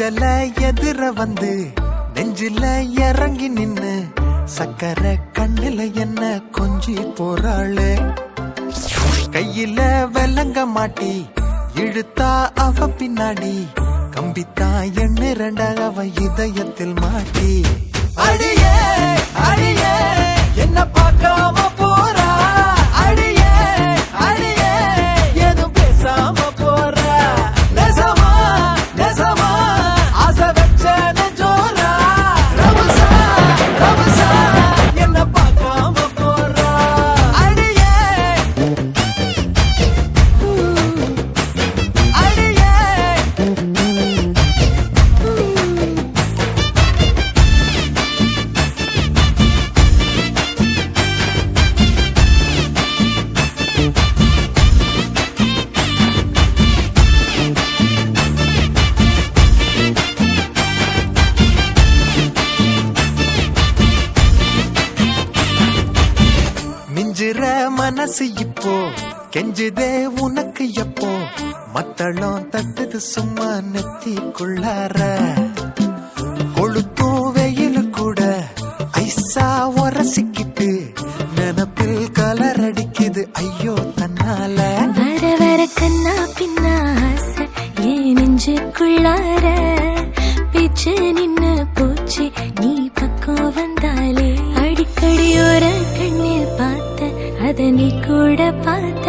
அஞ்சல எதிர வந்து நெஞ்சில இறங்கி நின்னு சக்கரை கண்ணுல என்ன கொஞ்சி போறாளே. கையில வெள்ளங்க மாட்டி இழுத்தா அவ பின்னாடி கம்பித்தா எண்ணு ரெண்டா அவ இதயத்தில் மாட்டி. அடியே அடியே என்ன பார்க்காம போறா. அடியே அடியே எதுவும் பேசாம போறா. நெசமா நெசமா ஆசை வச்ச நெஞ்சோரா. ரவுசா ரவுசா என்ன பார்க்காம போறா. அடியே அடியே மிஞ்சிற மனசு இப்போ கெஞ்சுதே உனக்கு எப்போ. மத்தளம் தட்டுது சும்மா நெத்திக்குள்ளார. கொளுத்தும் வெயில் கூட ஐசா உரசிக்கிட்டு நினப்பில் கலர் அடிக்குது ஐயோ தன்னால. வர வர கண்ணா பின்னா ஆசை ஏன் நெஞ்சுக்குள்ளார. பிச்சு நின்னு போச்சு நீ பக்கம் வந்தாலே. அடிக்கடி ஒரு கண்ணில் பார்த்த அத நீ கூட பார்த்த.